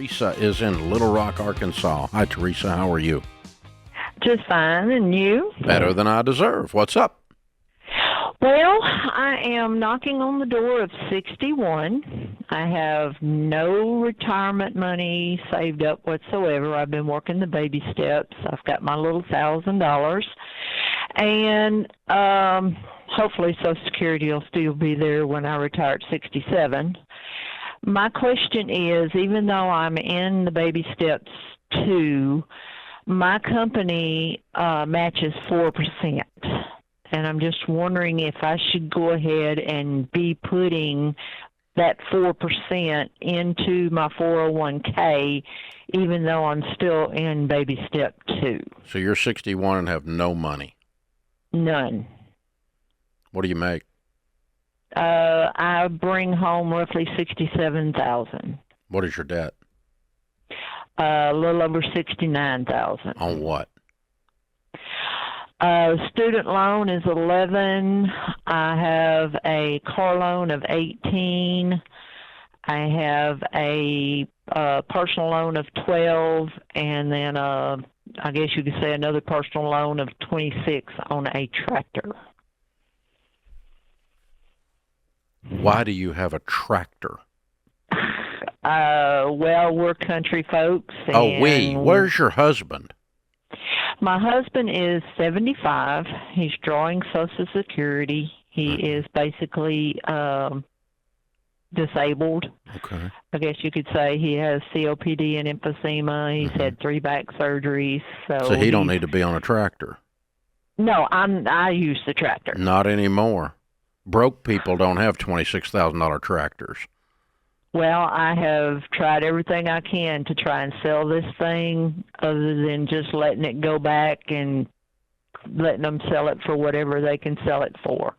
Teresa is in Little Rock, Arkansas. Hi, Teresa. How are you? Just fine, and you? Better than I deserve. What's up? Well, I am knocking on the door of 61. I have no retirement money saved up whatsoever. I've been working the baby steps. I've got my little $1,000. And hopefully Social Security will still be there when I retire at 67. My question is, even though I'm in the baby steps 2, my company matches 4%. And I'm just wondering if I should go ahead and be putting that 4% into my 401k, even though I'm still in baby step 2. So you're 61 and have no money? None. What do you make? I bring home roughly $67,000. What is your debt? A little over $69,000. On what? Student loan is 11. I have a car loan of 18. I have a personal loan of 12, and then I guess you could say another personal loan of 26 on a tractor. Why do you have a tractor? Well, we're country folks. Oh, where's your husband? My husband is 75. He's drawing Social Security. He is basically disabled. Okay. I guess you could say he has COPD and emphysema. He's had 3 back surgeries. So he don't need to be on a tractor. No, I use the tractor. Not anymore. Broke people don't have $26,000 tractors. Well, I have tried everything I can to try and sell this thing other than just letting it go back and letting them sell it for whatever they can sell it for.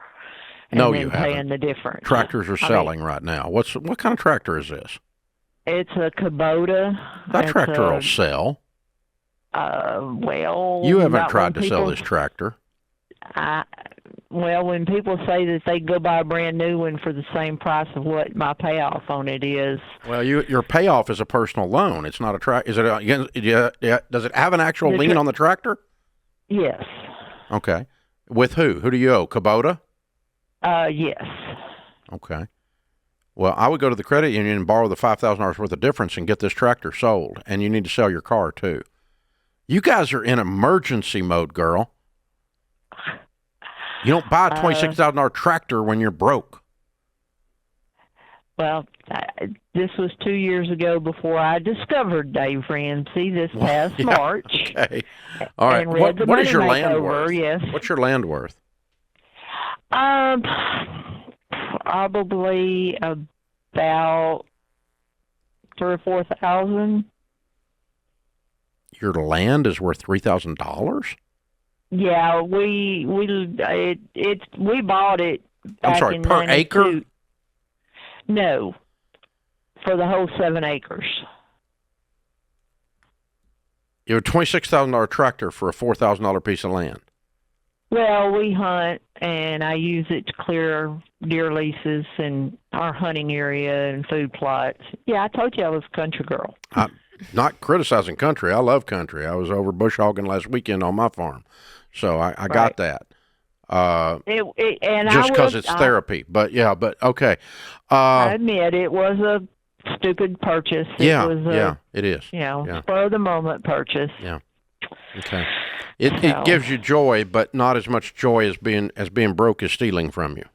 And no, then you paying haven't. The difference. Tractors are selling right now. What kind of tractor is this? It's a Kubota. That tractor will sell. Well, you haven't tried to sell this tractor. Well, when people say that they go buy a brand new one for the same price of what my payoff on it is. Well, your payoff is a personal loan. It's not a tractor. Is it? Does it have an actual lien on the tractor? Yes. Okay. With who? Who do you owe? Kubota? Yes. Okay. Well, I would go to the credit union and borrow the $5,000 worth of difference and get this tractor sold. And you need to sell your car too. You guys are in emergency mode, girl. You don't buy a $26,000 tractor when you're broke. Well, this was 2 years ago before I discovered Dave Ramsey this past March. Okay. All right. What is your land worth? Yes. What's your land worth? Probably about $3,000 or $4,000. Your land is worth $3,000? Yeah, we bought it back I'm sorry, in per 92. acre? No, for the whole 7 acres. You have a $26,000 tractor for a $4,000 piece of land. Well, we hunt, and I use it to clear deer leases and our hunting area and food plots. Yeah, I told you I was a country girl. I'm not criticizing country. I love country. I was over bush hogging last weekend on my farm. So I got that. Just because it's therapy. But okay. I admit it was a stupid purchase. It is. Spur of the moment purchase. Yeah. Okay. It gives you joy, but not as much joy as being broke is stealing from you.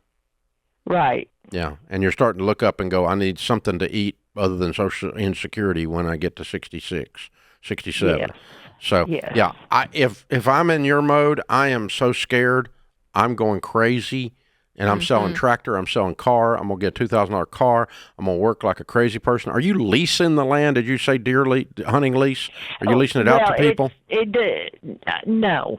Right. Yeah. And you're starting to look up and go, I need something to eat other than social insecurity when I get to 66, 67. Yeah. So, if I'm in your mode, I am so scared. I'm going crazy, and I'm selling tractor. I'm selling car. I'm going to get a $2,000 car. I'm going to work like a crazy person. Are you leasing the land? Did you say hunting lease? Are you leasing it out to people? No.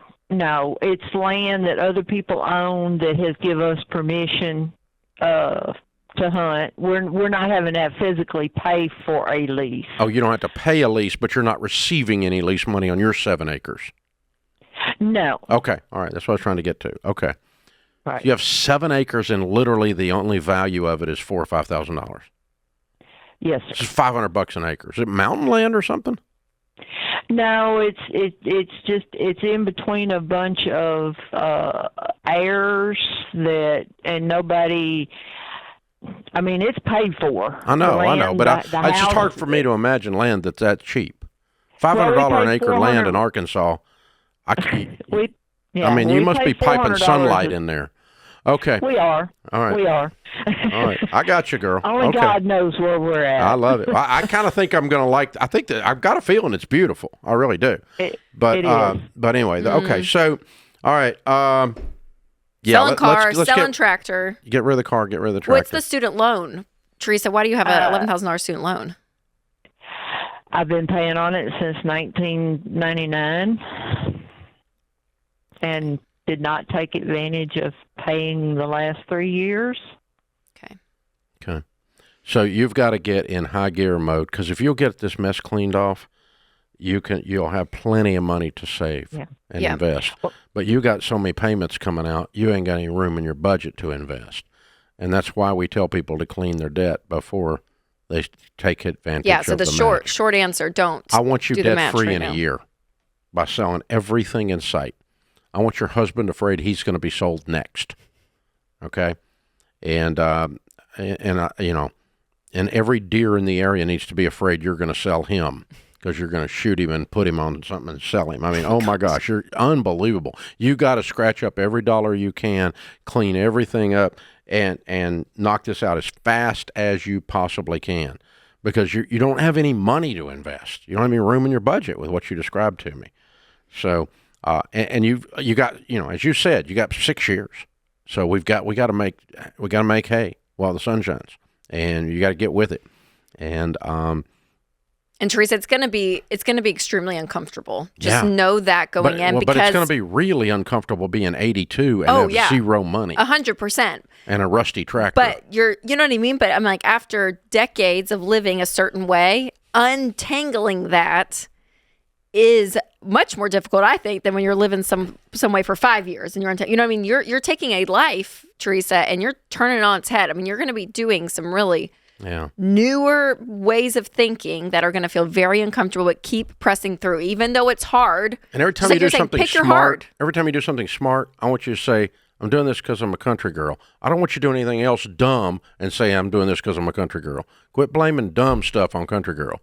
It's land that other people own that has given us permission to hunt. We're not having to physically pay for a lease. Oh, you don't have to pay a lease, but you're not receiving any lease money on your 7 acres. No. Okay. All right. That's what I was trying to get to. Okay. Right. So you have 7 acres, and literally the only value of it is $4,000 or $5,000. Yes, It's sir. $500 an acre. Is it mountain land or something? No, it's in between a bunch of heirs and nobody. I mean, it's paid for. I know, but the it's just house, hard for me to imagine land that's that cheap. $500 Well, we an paid acre land in 400. Arkansas. I Yeah, mean, well, you we must be paid piping $400. sunlight in there. Okay. We are. All right. We are. All right. I got you, girl. Only okay. God knows where we're at. I love it. I kind of think I'm going to I think that I've got a feeling it's beautiful. I really do. It is. But anyway, okay. So, all right. Yeah. Selling car, let's selling tractor. Get rid of the car. Get rid of the tractor. What's the student loan, Teresa? Why do you have a $11,000 student loan? I've been paying on it since 1999, and did not take advantage of paying the last 3 years. Okay. So you've got to get in high gear mode, because if you'll get this mess cleaned off, you'll have plenty of money to save and invest. But you got so many payments coming out, you ain't got any room in your budget to invest. And that's why we tell people to clean their debt before they take advantage of so the short answer, don't. I want you debt free right in now. a year by selling everything in sight. I want your husband afraid he's going to be sold next. Okay? And every deer in the area needs to be afraid you're going to sell him, because you're going to shoot him and put him on something and sell him. I mean, oh my gosh, you're unbelievable. You got to scratch up every dollar you can, clean everything up, and knock this out as fast as you possibly can, because you don't have any money to invest. You don't have any room in your budget with what you described to me. So, and you got, as you said, you got 6 years. So we got to make hay while the sun shines, and you got to get with it. And Teresa, it's gonna be extremely uncomfortable. Just know that going in, because but it's gonna be really uncomfortable being 82 and have zero money, 100%, and a rusty tractor. But you know what I mean. But I'm like, after decades of living a certain way, untangling that is much more difficult, I think, than when you're living some way for 5 years and you know what I mean. You're taking a life, Teresa, and you're turning it on its head. I mean, you're going to be doing some really newer ways of thinking that are going to feel very uncomfortable, but keep pressing through, even though it's hard. And every time you do something smart, I want you to say, I'm doing this because I'm a country girl. I don't want you to do anything else dumb and say, I'm doing this because I'm a country girl. Quit blaming dumb stuff on country girl.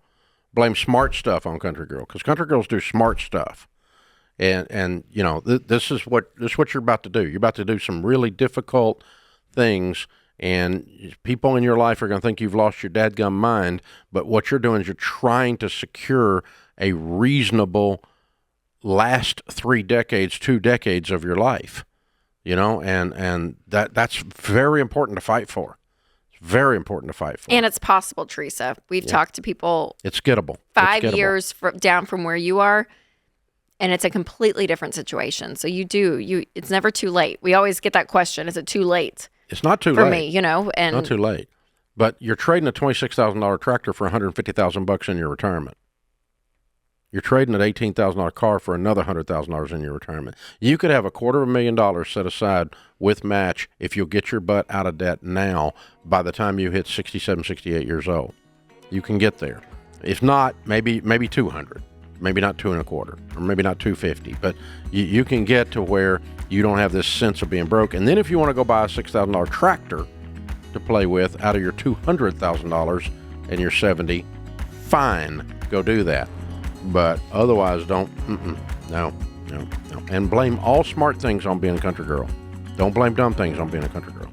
Blame smart stuff on country girl, because country girls do smart stuff. And this is what you're about to do. You're about to do some really difficult things, and people in your life are going to think you've lost your dadgum mind, but what you're doing is you're trying to secure a reasonable last 2 decades of your life, and that's very important to fight for. It's very important to fight for. And it's possible, Teresa. We've talked to people. It's gettable. 5 years down from where you are, and it's a completely different situation. So it's never too late. We always get that question, is it too late? It's not too late. For me, and not too late. But you're trading a $26,000 tractor for $150,000 in your retirement. You're trading an $18,000 car for another $100,000 in your retirement. You could have $250,000 set aside with match if you'll get your butt out of debt now by the time you hit 67, 68 years old. You can get there. If not, maybe 200, maybe not 225, or maybe not 250, but you can get to where you don't have this sense of being broke. And then if you want to go buy a $6,000 tractor to play with out of your $200,000 and you're 70, fine, go do that. But otherwise, don't. No. And blame all smart things on being a country girl. Don't blame dumb things on being a country girl.